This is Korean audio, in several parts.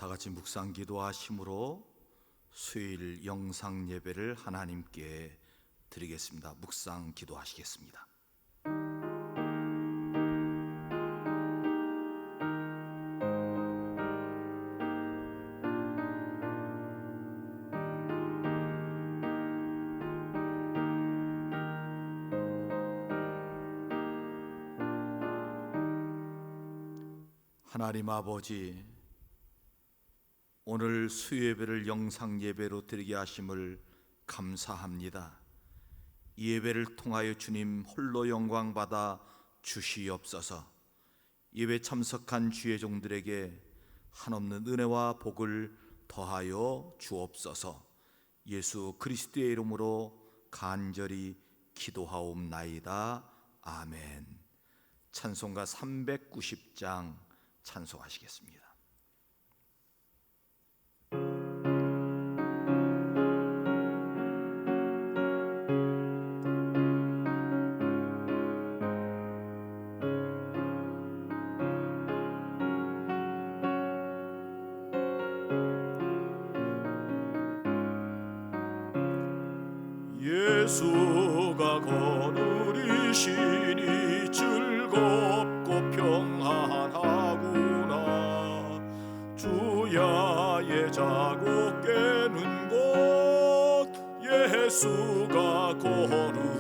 다 같이 묵상 기도하심으로 수요일 영상 예배를 하나님께 드리겠습니다. 묵상 기도하시겠습니다. 하나님 아버지, 오늘 수요예배를 영상 예배로 드리게 하심을 감사합니다. 이 예배를 통하여 주님 홀로 영광 받아 주시옵소서. 예배 참석한 주의 종들에게 한없는 은혜와 복을 더하여 주옵소서. 예수 그리스도의 이름으로 간절히 기도하옵나이다. 아멘. 찬송가 390장 찬송하시겠습니다. 예수가 거느리시니 즐겁고 평안하구나. 주야의 자국 깨는 곳 예수가 거느리시네.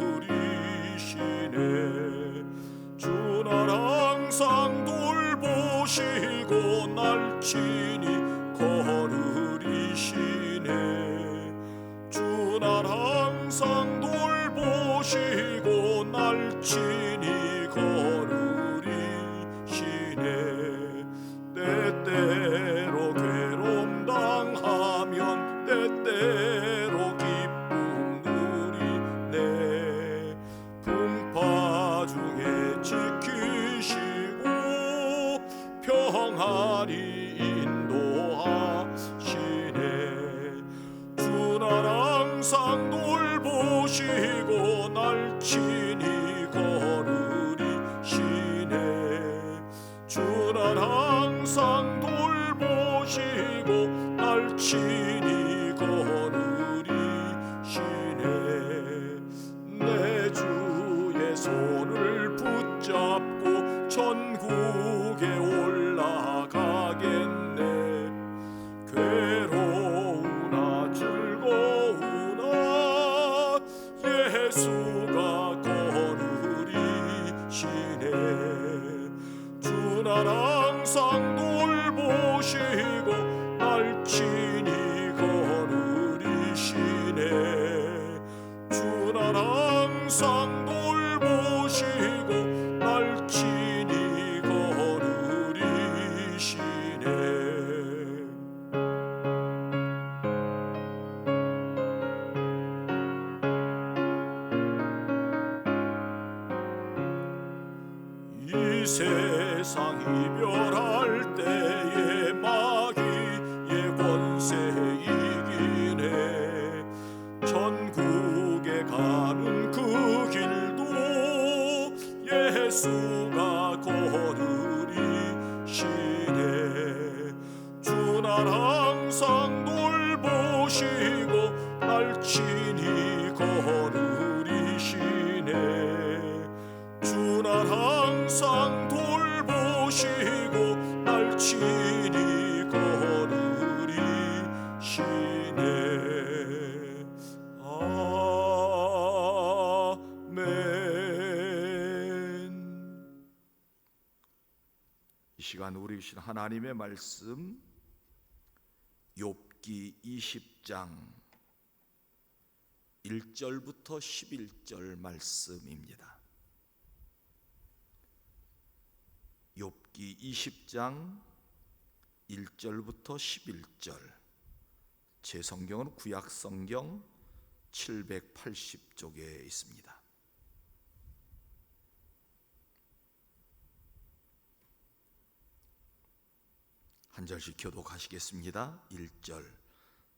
주날 항상 돌보시고 날친히 거느리시네. 주날 항상 돌보시고 날친히 거느리시네. 때때로 괴로움 당하면 때때로 기쁨 누리네. 풍파 중에 지키시고 평안히 인도하시네. 주날 항상 돌보시고 날친히 거느리시네. 주날 항상 돌보시고 날친히 거느리시네. 내 주의 손을 붙잡고 천국에 올라가겠네. 괴로우나 즐거우나 예수가 거느리시네. 주날 항상 돌보시고 날친히 거느리시네. 주날 항상 돌보시고 날친히 거느리시네. 이 세상 이별할 때에 마귀의 권세 이기네. 천국에 가는 그 길도 예수가 거느리시네. 주날 항상 돌보시고 날친히 거느리시네. 주날 항상 돌보시고 날친히 거느리시네. 아멘. 이 시간 우리 주신 하나님의 말씀 욥기 20장 1절부터 11절 말씀입니다. 욥기 20장 1절부터 11절. 제 성경은 구약 성경 780쪽에 있습니다. 한 절씩 교독하시겠습니다. 1절.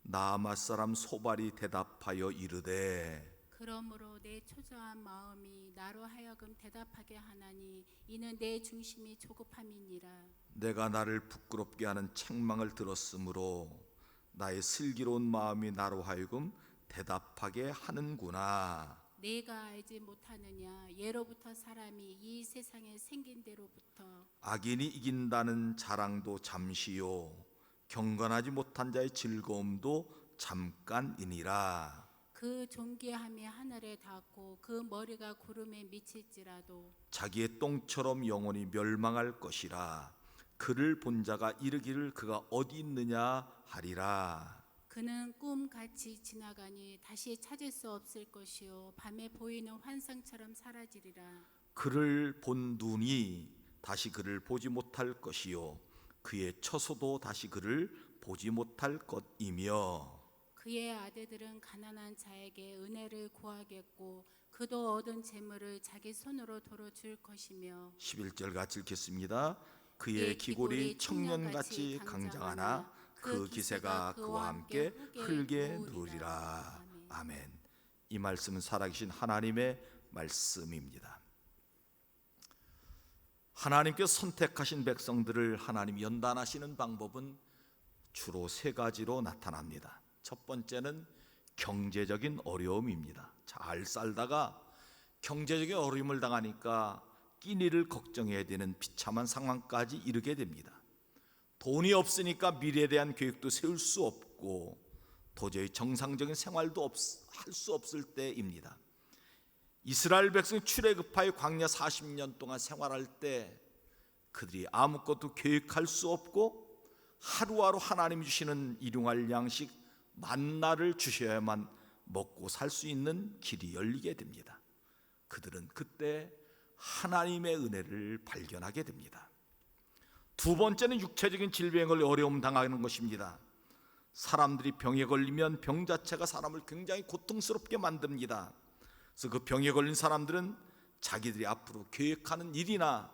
나아맛 사람 소발이 대답하여 이르되, 그러므로 내 초조한 마음이 나로 하여금 대답하게 하나니 이는 내 중심이 조급함이니라. 내가 나를 부끄럽게 하는 책망을 들었으므로 나의 슬기로운 마음이 나로 하여금 대답하게 하는구나. 내가 알지 못하느냐 예로부터 사람이 이 세상에 생긴 대로부터 악인이 이긴다는 자랑도 잠시요 경건하지 못한 자의 즐거움도 잠깐이니라. 그 존귀함이 하늘에 닿고 그 머리가 구름에 미칠지라도 자기의 똥처럼 영원히 멸망할 것이라. 그를 본 자가 이르기를 그가 어디 있느냐 하리라. 그는 꿈같이 지나가니 다시 찾을 수 없을 것이요 밤에 보이는 환상처럼 사라지리라. 그를 본 눈이 다시 그를 보지 못할 것이요 그의 처소도 다시 그를 보지 못할 것이며 그의 아들들은 가난한 자에게 은혜를 구하겠고 그도 얻은 재물을 자기 손으로 도로 줄 것이며 11절 같이 읽겠습니다. 그의 기골이 청년같이 강장하나 그 기세가 그와 함께 흙에 누리라. 아멘. 이 말씀은 살아계신 하나님의 말씀입니다. 하나님께서 선택하신 백성들을 하나님 연단하시는 방법은 주로 세 가지로 나타납니다. 첫 번째는 경제적인 어려움입니다. 잘 살다가 경제적인 어려움을 당하니까 끼니를 걱정해야 되는 비참한 상황까지 이르게 됩니다. 돈이 없으니까 미래에 대한 계획도 세울 수 없고 도저히 정상적인 생활도 할 수 없을 때입니다. 이스라엘 백성이 출애굽하여 광야 40년 동안 생활할 때 그들이 아무것도 계획할 수 없고 하루하루 하나님이 주시는 일용할 양식 만나를 주셔야만 먹고 살 수 있는 길이 열리게 됩니다. 그들은 그때 하나님의 은혜를 발견하게 됩니다. 두 번째는 육체적인 질병을 어려움 당하는 것입니다. 사람들이 병에 걸리면 병 자체가 사람을 굉장히 고통스럽게 만듭니다. 그래서 그 병에 걸린 사람들은 자기들이 앞으로 계획하는 일이나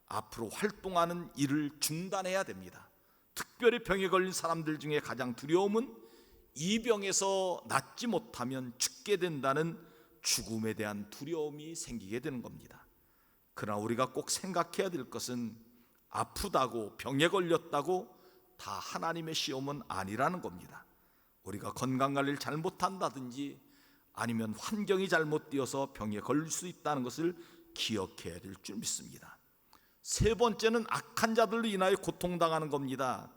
앞으로 활동하는 일을 중단해야 됩니다. 특별히 병에 걸린 사람들 중에 가장 두려움은 이 병에서 낫지 못하면 죽게 된다는 죽음에 대한 두려움이 생기게 되는 겁니다. 그러나 우리가 꼭 생각해야 될 것은 아프다고 병에 걸렸다고 다 하나님의 시험은 아니라는 겁니다. 우리가 건강관리를 잘못한다든지 아니면 환경이 잘못되어서 병에 걸릴 수 있다는 것을 기억해야 될 줄 믿습니다. 세 번째는 악한 자들로 인하여 고통당하는 겁니다.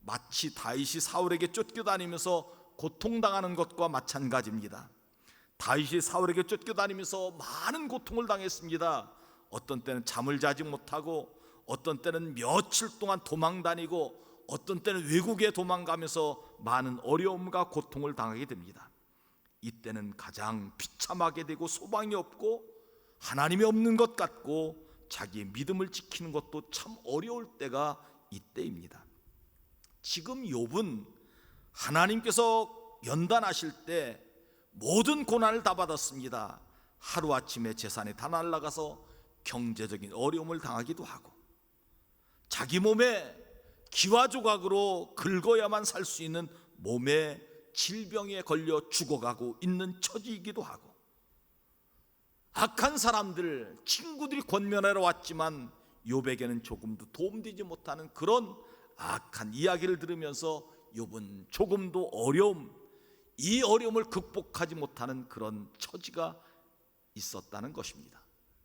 마치 다윗이 사울에게 쫓겨다니면서 고통당하는 것과 마찬가지입니다. 다윗이 사울에게 쫓겨다니면서 많은 고통을 당했습니다. 어떤 때는 잠을 자지 못하고 어떤 때는 며칠 동안 도망다니고 어떤 때는 외국에 도망가면서 많은 어려움과 고통을 당하게 됩니다. 이때는 가장 비참하게 되고 소망이 없고 하나님이 없는 것 같고 자기의 믿음을 지키는 것도 참 어려울 때가 이때입니다. 지금 욥은 하나님께서 연단하실 때 모든 고난을 다 받았습니다. 하루아침에 재산이 다 날아가서 경제적인 어려움을 당하기도 하고 자기 몸에 기와 조각으로 긁어야만 살 수 있는 몸에 질병에 걸려 죽어가고 있는 처지이기도 하고 악한 사람들, 친구들이 권면하러 왔지만 욥에게는 조금도 도움되지 못하는 그런 악한 이야기를 들으면서 욥은 조금도 이 어려움을 극복하지 못하는 그런 처지가 있었다는 것입니다.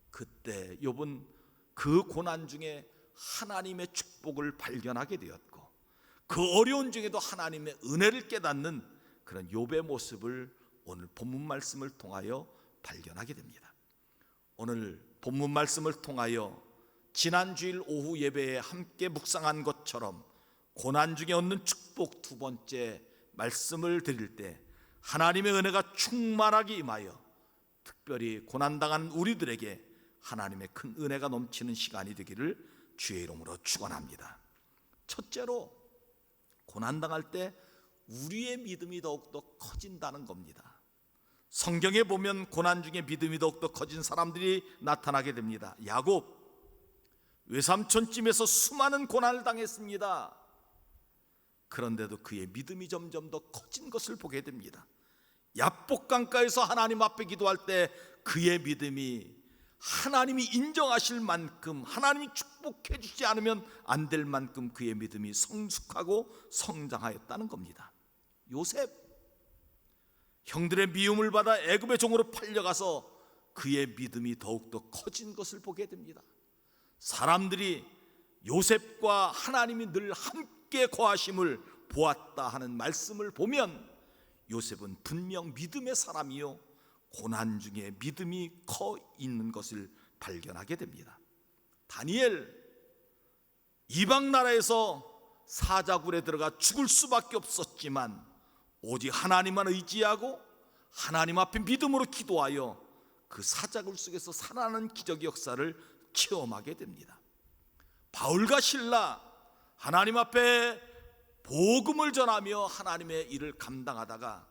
그때 욥은 그 고난 중에 하나님의 축복을 발견하게 되었고 그 어려운 중에도 하나님의 은혜를 깨닫는 그런 욥의 모습을 오늘 본문 말씀을 통하여 발견하게 됩니다. 오늘 본문 말씀을 통하여 지난 주일 오후 예배에 함께 묵상한 것처럼 고난 중에 얻는 축복 두 번째 말씀을 드릴 때 하나님의 은혜가 충만하게 임하여 특별히 고난당한 우리들에게 하나님의 큰 은혜가 넘치는 시간이 되기를 주의 이름으로 축원합니다. 첫째로 고난당할 때 우리의 믿음이 더욱더 커진다는 겁니다. 성경에 보면 고난 중에 믿음이 더욱더 커진 사람들이 나타나게 됩니다. 야곱 외삼촌쯤에서 수많은 고난을 당했습니다. 그런데도 그의 믿음이 점점 더 커진 것을 보게 됩니다. 야복강가에서 하나님 앞에 기도할 때 그의 믿음이 하나님이 인정하실 만큼, 하나님이 축복해 주지 않으면 안 될 만큼 그의 믿음이 성숙하고 성장하였다는 겁니다. 요셉, 형들의 미움을 받아 애굽의 종으로 팔려가서 그의 믿음이 더욱더 커진 것을 보게 됩니다. 사람들이 요셉과 하나님이 늘 함께 거하심을 보았다 하는 말씀을 보면 요셉은 분명 믿음의 사람이요 고난 중에 믿음이 커 있는 것을 발견하게 됩니다. 다니엘, 이방 나라에서 사자굴에 들어가 죽을 수밖에 없었지만 오직 하나님만 의지하고 하나님 앞에 믿음으로 기도하여 그 사자굴 속에서 살아나는 기적의 역사를 체험하게 됩니다. 바울과 실라, 하나님 앞에 복음을 전하며 하나님의 일을 감당하다가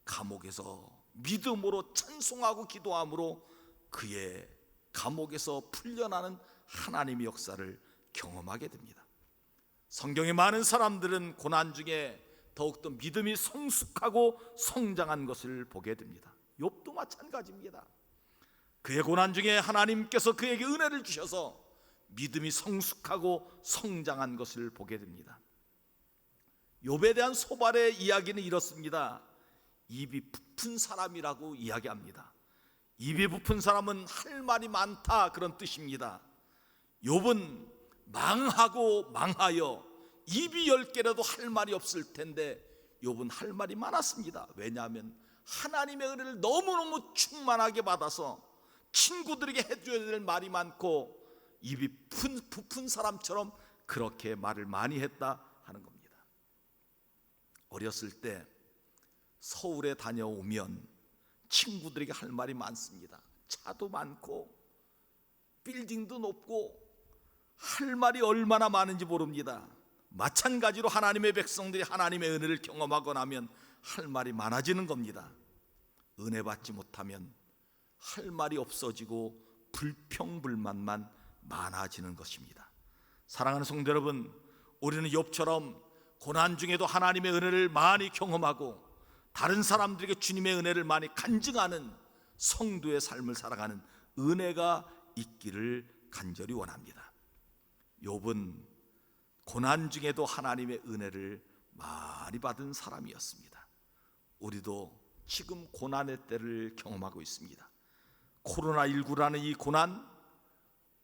감옥에서 믿음으로 찬송하고 기도함으로 그의 감옥에서 풀려나는 하나님의 역사를 경험하게 됩니다. 성경의 많은 사람들은 고난 중에 더욱더 믿음이 성숙하고 성장한 것을 보게 됩니다. 욥도 마찬가지입니다. 그의 고난 중에 하나님께서 그에게 은혜를 주셔서 믿음이 성숙하고 성장한 것을 보게 됩니다. 욥에 대한 소발의 이야기는 이렇습니다. 입이 부푼 사람이라고 이야기합니다. 입이 부푼 사람은 할 말이 많다, 그런 뜻입니다. 욥은 망하고 망하여 입이 10개라도 할 말이 없을 텐데 욥은 할 말이 많았습니다. 왜냐하면 하나님의 은혜를 너무너무 충만하게 받아서 친구들에게 해줘야 될 말이 많고 입이 부푼 사람처럼 그렇게 말을 많이 했다 하는 겁니다. 어렸을 때 서울에 다녀오면 친구들에게 할 말이 많습니다. 차도 많고 빌딩도 높고 할 말이 얼마나 많은지 모릅니다. 마찬가지로 하나님의 백성들이 하나님의 은혜를 경험하고 나면 할 말이 많아지는 겁니다. 은혜 받지 못하면 할 말이 없어지고 불평불만만 많아지는 것입니다. 사랑하는 성도 여러분, 우리는 욥처럼 고난 중에도 하나님의 은혜를 많이 경험하고 다른 사람들에게 주님의 은혜를 많이 간증하는 성도의 삶을 살아가는 은혜가 있기를 간절히 원합니다. 욥은 고난 중에도 하나님의 은혜를 많이 받은 사람이었습니다. 우리도 지금 고난의 때를 경험하고 있습니다. 코로나19라는 이 고난,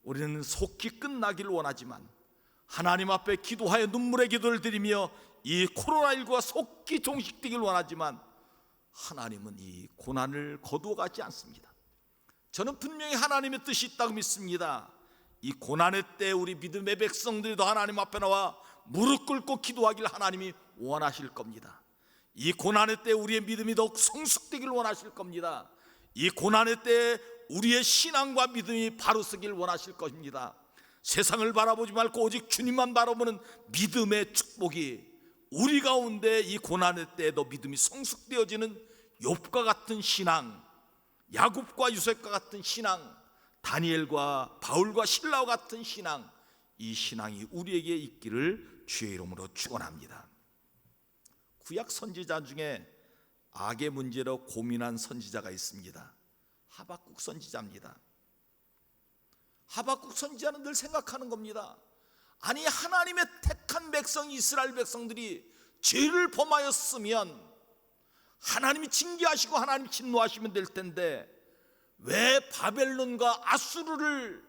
우리는 속히 끝나기를 원하지만 하나님 앞에 기도하여 눈물의 기도를 드리며 이 코로나19가 속히 종식되기를 원하지만 하나님은 이 고난을 거두어가지 않습니다. 저는 분명히 하나님의 뜻이 있다고 믿습니다. 이 고난의 때 우리 믿음의 백성들이 더 하나님 앞에 나와 무릎 꿇고 기도하기를 하나님이 원하실 겁니다. 이 고난의 때 우리의 믿음이 더욱 성숙되기를 원하실 겁니다. 이 고난의 때 우리의 신앙과 믿음이 바로 서길 원하실 것입니다. 세상을 바라보지 말고 오직 주님만 바라보는 믿음의 축복이 우리 가운데 이 고난의 때에도 믿음이 성숙되어지는 욥과 같은 신앙, 야곱과 요셉과 같은 신앙, 다니엘과 바울과 실라와 같은 신앙, 이 신앙이 우리에게 있기를 주의 이름으로 축원합니다. 구약 선지자 중에 악의 문제로 고민한 선지자가 있습니다. 하박국 선지자입니다. 하박국 선지자는 늘 생각하는 겁니다. 아니, 하나님의 택한 백성 이스라엘 백성들이 죄를 범하였으면 하나님이 징계하시고 하나님이 진노하시면 될 텐데 왜 바벨론과 아수르를,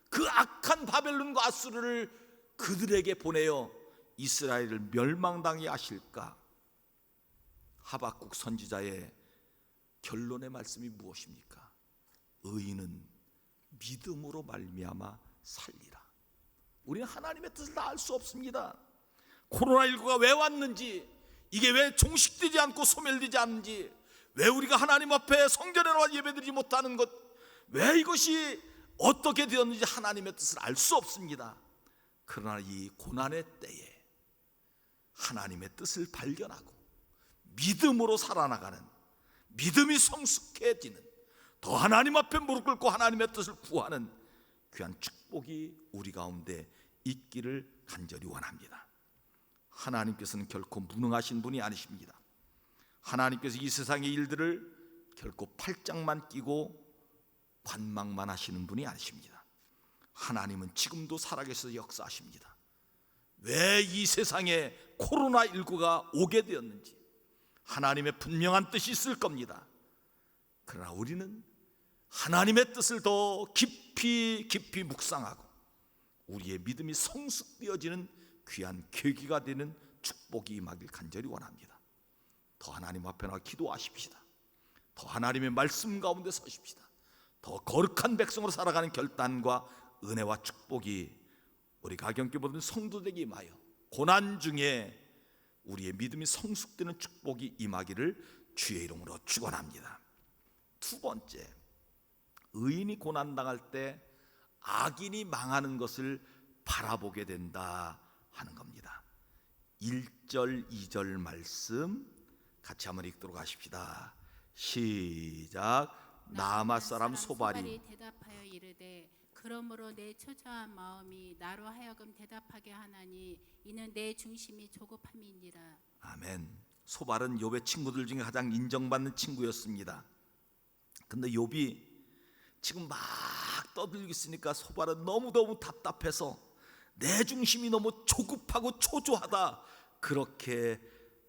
그 악한 바벨론과 아수르를 그들에게 보내어 이스라엘을 멸망당해 하실까? 하박국 선지자의 결론의 말씀이 무엇입니까? 의인은 믿음으로 말미암아 살리라. 우리는 하나님의 뜻을 다 알 수 없습니다. 코로나19가 왜 왔는지, 이게 왜 종식되지 않고 소멸되지 않는지, 왜 우리가 하나님 앞에 성전에 나와 예배드리지 못하는 것, 왜 이것이 어떻게 되었는지 하나님의 뜻을 알 수 없습니다. 그러나 이 고난의 때에 하나님의 뜻을 발견하고 믿음으로 살아나가는, 믿음이 성숙해지는, 더 하나님 앞에 무릎 꿇고 하나님의 뜻을 구하는 귀한 축복이 우리 가운데 있기를 간절히 원합니다. 하나님께서는 결코 무능하신 분이 아니십니다. 하나님께서 이 세상의 일들을 결코 팔짱만 끼고 관망만 하시는 분이 아니십니다. 하나님은 지금도 살아계셔서 역사하십니다. 왜 이 세상에 코로나19가 오게 되었는지 하나님의 분명한 뜻이 있을 겁니다. 그러나 우리는 하나님의 뜻을 더 깊이 묵상하고 우리의 믿음이 성숙되어지는 귀한 계기가 되는 축복이 임하길 간절히 원합니다. 더 하나님 앞에 나가 기도하십시다. 더 하나님의 말씀 가운데 서십시다. 더 거룩한 백성으로 살아가는 결단과 은혜와 축복이 우리 가경교 모든 성도되게 임하여 고난 중에 우리의 믿음이 성숙되는 축복이 임하기를 주의 이름으로 축원합니다. 두 번째, 의인이 고난당할 때 악인이 망하는 것을 바라보게 된다 하는 겁니다. 1절 2절 말씀 같이 한번 읽도록 하십시다. 시작. 나아마 사람 소발이 대답하여 이르되 그러므로 내 초조한 마음이 나로 하여금 대답하게 하나니 이는 내 중심이 조급함이니라. 아멘. 소발은 욥의 친구들 중에 가장 인정받는 친구였습니다. 근데 욥이 지금 막 떠들고 있으니까 소발은 너무너무 답답해서 내 중심이 너무 조급하고 초조하다 그렇게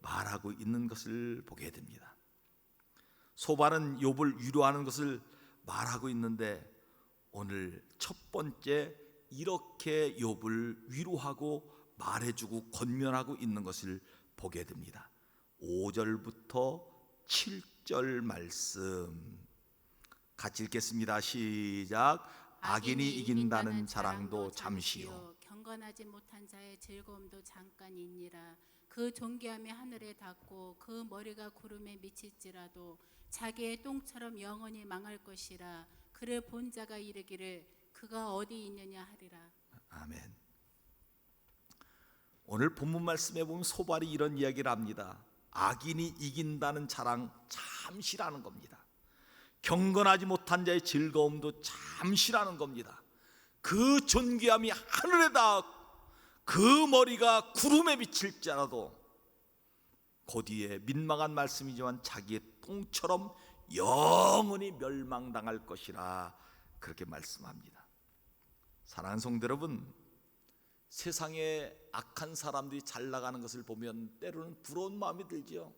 말하고 있는 것을 보게 됩니다. 소발은 욥을 위로하는 것을 말하고 있는데 오늘 첫 번째 이렇게 욥을 위로하고 말해주고 권면하고 있는 것을 보게 됩니다. 5절부터 7절 말씀 같이 읽겠습니다. 시작. 악인이 이긴다는 자랑도 잠시요 경건하지 못한 자의 즐거움도 잠깐이니라. 그 존귀함이 하늘에 닿고 그 머리가 구름에 미칠지라도 자기의 똥처럼 영원히 망할 것이라. 그를 본 자가 이르기를 그가 어디 있느냐 하리라. 아멘. 오늘 본문 말씀에 보면 소발이 이런 이야기를 합니다. 악인이 이긴다는 자랑 잠시라는 겁니다. 경건하지 못한 자의 즐거움도 잠시라는 겁니다. 그 존귀함이 하늘에 닿고 그 머리가 구름에 비칠지라도 그 뒤에 민망한 말씀이지만 자기의 똥처럼 영원히 멸망당할 것이라 그렇게 말씀합니다. 사랑하는 성도 여러분, 세상에 악한 사람들이 잘 나가는 것을 보면 때로는 부러운 마음이 들지요.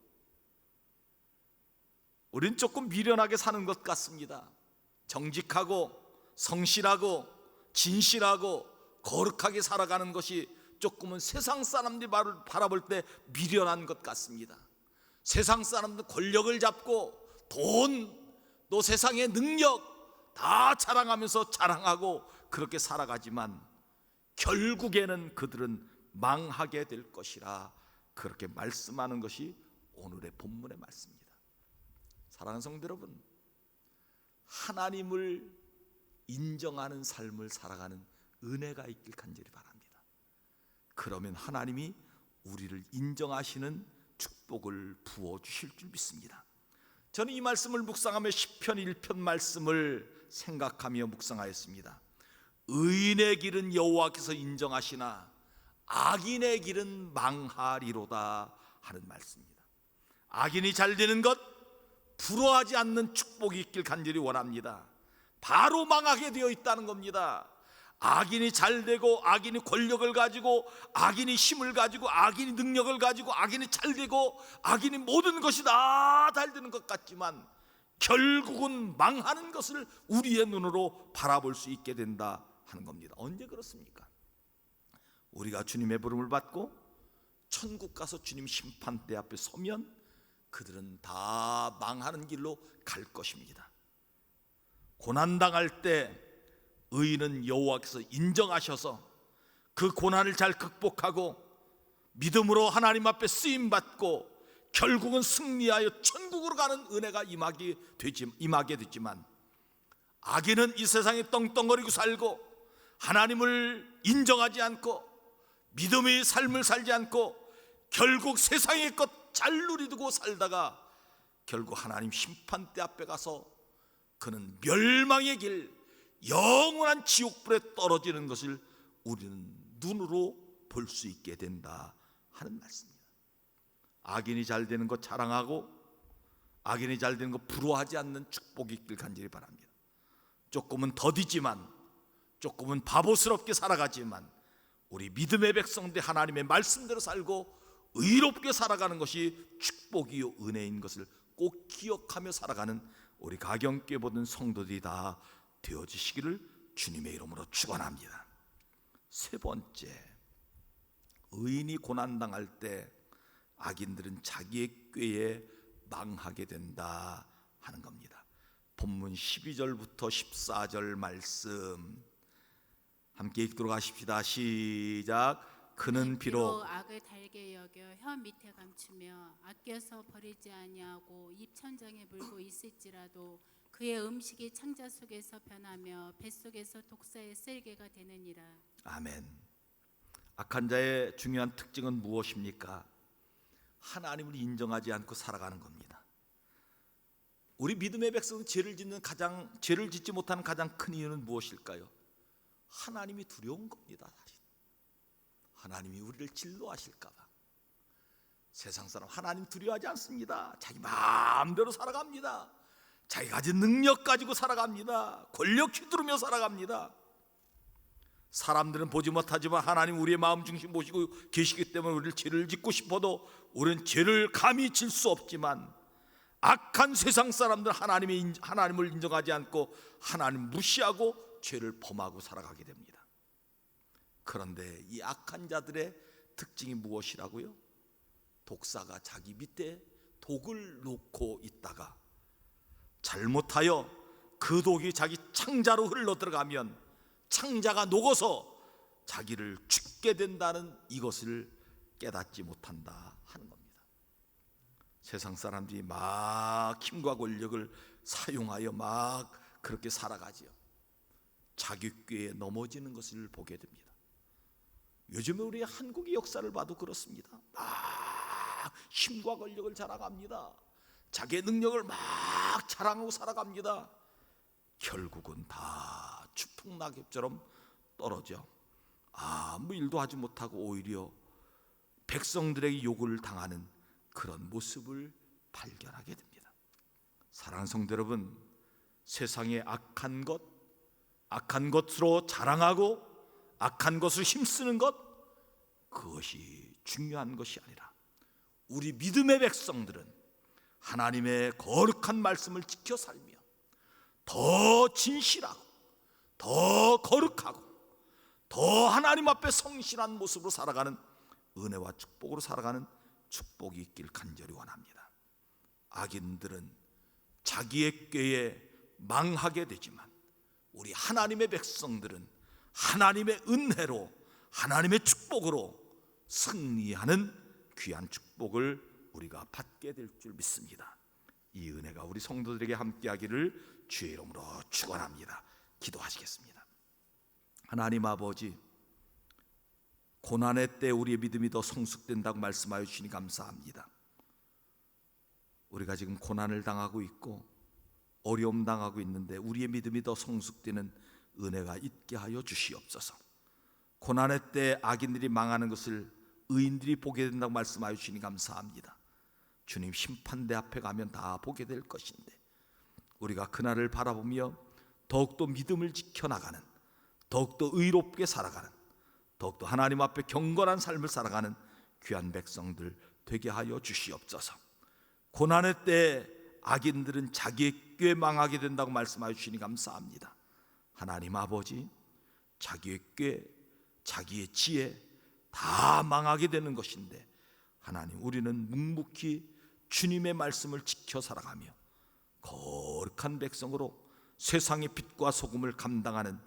우린 조금 미련하게 사는 것 같습니다. 정직하고 성실하고 진실하고 거룩하게 살아가는 것이 조금은 세상 사람들이 바라볼 때 미련한 것 같습니다. 세상 사람들 권력을 잡고 돈, 또 세상의 능력 다 자랑하면서 자랑하고 그렇게 살아가지만 결국에는 그들은 망하게 될 것이라 그렇게 말씀하는 것이 오늘의 본문의 말씀입니다. 사랑하는 성도 여러분, 하나님을 인정하는 삶을 살아가는 은혜가 있길 간절히 바랍니다. 그러면 하나님이 우리를 인정하시는 축복을 부어주실 줄 믿습니다. 저는 이 말씀을 묵상하며 시편 1편 말씀을 생각하며 묵상하였습니다. 의인의 길은 여호와께서 인정하시나 악인의 길은 망하리로다 하는 말씀입니다. 악인이 잘 되는 것 부러워하지 않는 축복이 있길 간절히 원합니다. 바로 망하게 되어 있다는 겁니다. 악인이 잘 되고 악인이 권력을 가지고 악인이 힘을 가지고 악인이 능력을 가지고 악인이 잘 되고 악인이 모든 것이 다 잘 되는 것 같지만 결국은 망하는 것을 우리의 눈으로 바라볼 수 있게 된다 하는 겁니다. 언제 그렇습니까? 우리가 주님의 부름을 받고 천국 가서 주님 심판대 앞에 서면 그들은 다 망하는 길로 갈 것입니다. 고난당할 때 의인은 여호와께서 인정하셔서 그 고난을 잘 극복하고 믿음으로 하나님 앞에 쓰임받고 결국은 승리하여 천국으로 가는 은혜가 임하게 되지만 악인은 이 세상에 떵떵거리고 살고 하나님을 인정하지 않고 믿음의 삶을 살지 않고 결국 세상의 것 잘 누리두고 살다가 결국 하나님 심판대 앞에 가서 그는 멸망의 길 영원한 지옥불에 떨어지는 것을 우리는 눈으로 볼 수 있게 된다 하는 말씀입니다. 악인이 잘 되는 것 자랑하고 악인이 잘 되는 거 부러워하지 않는 축복이 있길 간절히 바랍니다. 조금은 더디지만, 조금은 바보스럽게 살아가지만 우리 믿음의 백성들 하나님의 말씀대로 살고 의롭게 살아가는 것이 축복이요 은혜인 것을 꼭 기억하며 살아가는 우리 가경교회 모든 성도들이 다 되어지시기를 주님의 이름으로 축원합니다. 세 번째, 의인이 고난당할 때 악인들은 자기의 꾀에 망하게 된다 하는 겁니다. 본문 12절부터 14절 말씀 함께 읽도록 하십시다. 시작. 그는 비록 악을 달게 여겨 혀 밑에 감추며 아껴서 버리지 아니하고 입천장에 물고 있을지라도 그의 음식이 창자 속에서 변하며 뱃속에서 독사의 쓸개가 되느니라. 아멘. 악한 자의 중요한 특징은 무엇입니까? 하나님을 인정하지 않고 살아가는 겁니다. 우리 믿음의 백성은 죄를 짓지 못하는 가장 큰 이유는 무엇일까요? 하나님이 두려운 겁니다. 하나님이 우리를 진노하실까 봐. 세상 사람 하나님 두려워하지 않습니다. 자기 마음대로 살아갑니다. 자기 가진 능력 가지고 살아갑니다. 권력 휘두르며 살아갑니다. 사람들은 보지 못하지만 하나님 우리의 마음 중심 보시고 계시기 때문에 우리를 죄를 짓고 싶어도 우리는 죄를 감히 질 수 없지만, 악한 세상 사람들은 하나님을 인정하지 않고 하나님 무시하고 죄를 범하고 살아가게 됩니다. 그런데 이 악한 자들의 특징이 무엇이라고요? 독사가 자기 밑에 독을 놓고 있다가 잘못하여 그 독이 자기 창자로 흘러 들어가면 창자가 녹아서 자기를 죽게 된다는 이것을 깨닫지 못한다 하는 겁니다. 세상 사람들이 막 힘과 권력을 사용하여 막 그렇게 살아가지요. 자기 꾀에 넘어지는 것을 보게 됩니다. 요즘에 우리 한국의 역사를 봐도 그렇습니다. 막 힘과 권력을 자랑합니다. 자기의 능력을 막 자랑하고 살아갑니다. 결국은 다 추풍낙엽처럼 떨어져 아무 일도 하지 못하고 오히려 백성들에게 욕을 당하는 그런 모습을 발견하게 됩니다. 사랑하는 성도 여러분, 세상의 악한 것으로 자랑하고 악한 것을 힘쓰는 것, 그것이 중요한 것이 아니라 우리 믿음의 백성들은 하나님의 거룩한 말씀을 지켜 살며 더 진실하고 더 거룩하고 더 하나님 앞에 성실한 모습으로 살아가는, 은혜와 축복으로 살아가는 축복이 있길 간절히 원합니다. 악인들은 자기의 꾀에 망하게 되지만 우리 하나님의 백성들은 하나님의 은혜로, 하나님의 축복으로 승리하는 귀한 축복을 우리가 받게 될 줄 믿습니다. 이 은혜가 우리 성도들에게 함께하기를 주의 이름으로 축원합니다. 기도하시겠습니다. 하나님 아버지, 고난의 때 우리의 믿음이 더 성숙된다고 말씀하여 주시니 감사합니다. 우리가 지금 고난을 당하고 있고 어려움 당하고 있는데 우리의 믿음이 더 성숙되는 은혜가 있게 하여 주시옵소서. 고난의 때 악인들이 망하는 것을 의인들이 보게 된다고 말씀하여 주시니 감사합니다. 주님, 심판대 앞에 가면 다 보게 될 것인데 우리가 그날을 바라보며 더욱더 믿음을 지켜나가는, 더욱더 의롭게 살아가는, 더욱더 하나님 앞에 경건한 삶을 살아가는 귀한 백성들 되게 하여 주시옵소서. 고난의 때 악인들은 자기의 꾀 망하게 된다고 말씀하여 주시니 감사합니다. 하나님 아버지, 자기의 꾀, 자기의 지혜 다 망하게 되는 것인데 하나님, 우리는 묵묵히 주님의 말씀을 지켜 살아가며 거룩한 백성으로 세상의 빛과 소금을 감당하는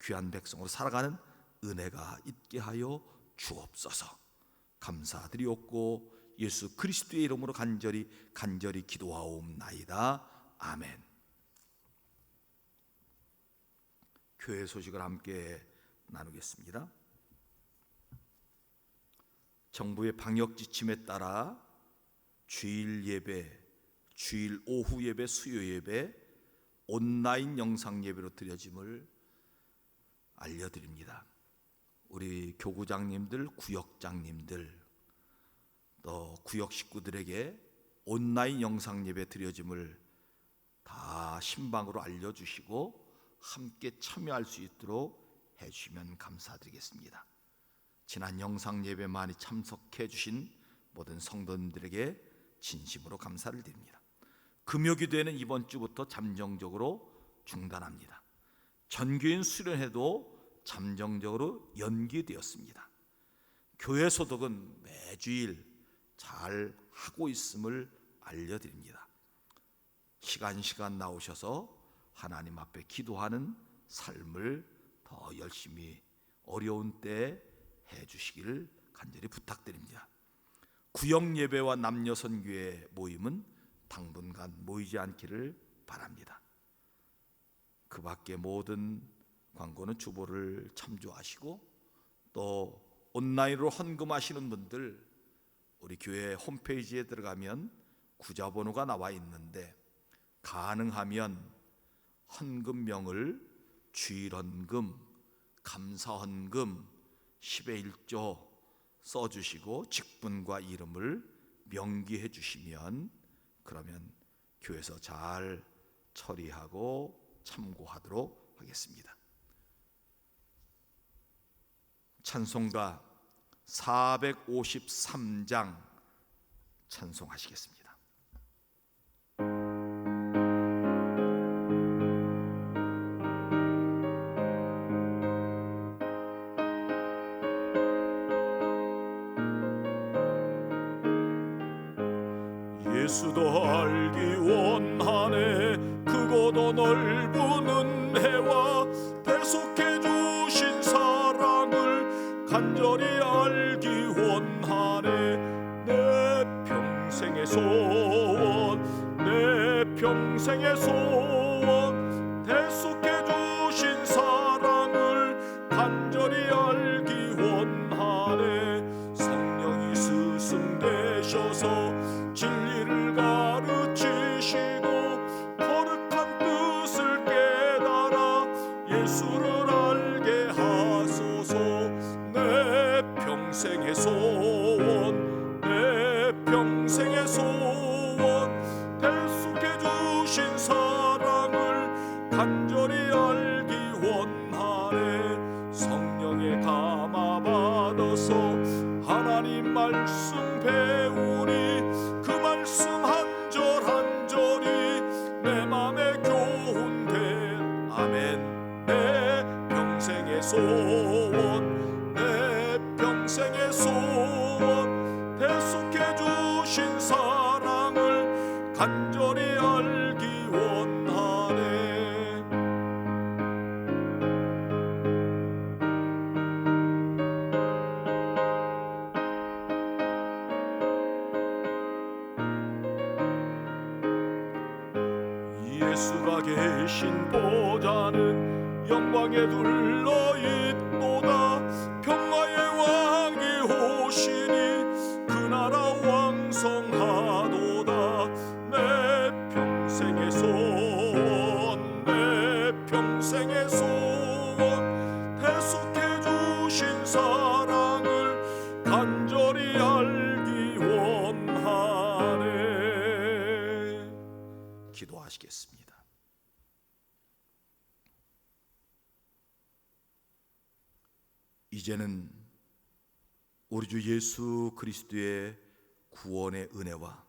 귀한 백성으로 살아가는 은혜가 있게 하여 주옵소서. 감사드리옵고 예수 그리스도의 이름으로 간절히 기도하옵나이다. 아멘. 교회 소식을 함께 나누겠습니다. 정부의 방역 지침에 따라 주일 예배, 주일 오후 예배, 수요 예배, 온라인 영상 예배로 드려짐을 알려드립니다. 우리 교구장님들, 구역장님들, 또 구역 식구들에게 온라인 영상 예배 드려짐을 다 신방으로 알려주시고 함께 참여할 수 있도록 해주시면 감사드리겠습니다. 지난 영상 예배 많이 참석해 주신 모든 성도님들에게 진심으로 감사를 드립니다. 금요기도회는 이번 주부터 잠정적으로 중단합니다. 전교인 수련회도 잠정적으로 연기되었습니다. 교회 소득은 매주일 잘 하고 있음을 알려드립니다. 시간 나오셔서 하나님 앞에 기도하는 삶을 더 열심히 어려운 때에 해주시기를 간절히 부탁드립니다. 구역 예배와 남녀 선교회 모임은 당분간 모이지 않기를 바랍니다. 그 밖에 모든 광고는 주보를 참조하시고 또 온라인으로 헌금하시는 분들 우리 교회 홈페이지에 들어가면 구좌번호가 나와 있는데 가능하면 헌금명을 주일헌금, 감사헌금, 10의 1조 써주시고 직분과 이름을 명기해 주시면 그러면 교회에서 잘 처리하고 참고하도록 하겠습니다. 찬송가 453장 찬송하시겠습니다. 예수도 알기 원하네. 크고도 넓은 은혜와 대속해 주신 사랑을 간절히 알기 원하네. 내 평생의 소원, 내 평생의 소원, 대속해 주신 사랑을 간절히 알기 원하네. 성령이 스승 되셔서 진리를 가르치시고 거룩한 뜻을 깨달아 예수를 알게 하소서. 내 평생의 소원, 내 평생의 소원, 대속해 주신 사랑을 간절히 알기 원하네. 성령의 감화 받아서 하나님 말씀 배우니 그 말씀 한 절 한 절이 내 맘에 교훈돼. 아멘. 내 평생의 소원, 내 평생의 소원, 대속해 주신 사랑을 간절히 알기 원하네. 예수가 계신 보좌는 영광에 둘러 있도다. 평화의 왕이 오시니 그 나라 왕성하도다. 내 평생의 소원, 내 평생의 소원, 대속해 주신 사랑을 간절히 알기 원하네. 기도하시겠습니다. 이제는 우리 주 예수 그리스도의 구원의 은혜와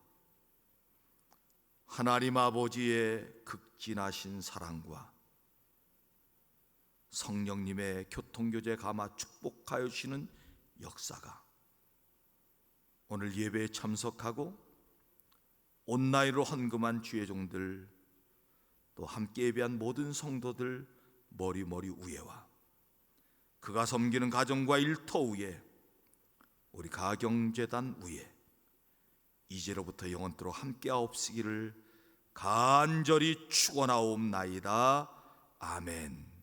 하나님 아버지의 극진하신 사랑과 성령님의 교통교제 감화 축복하여 주시는 역사가 오늘 예배에 참석하고 온라인으로 헌금한 주의 종들 또 함께 예배한 모든 성도들 머리머리 위에와 그가 섬기는 가정과 일터 위에 우리 가경재단 위에 이제로부터 영원토록 함께하옵시기를 간절히 축원하옵나이다. 아멘.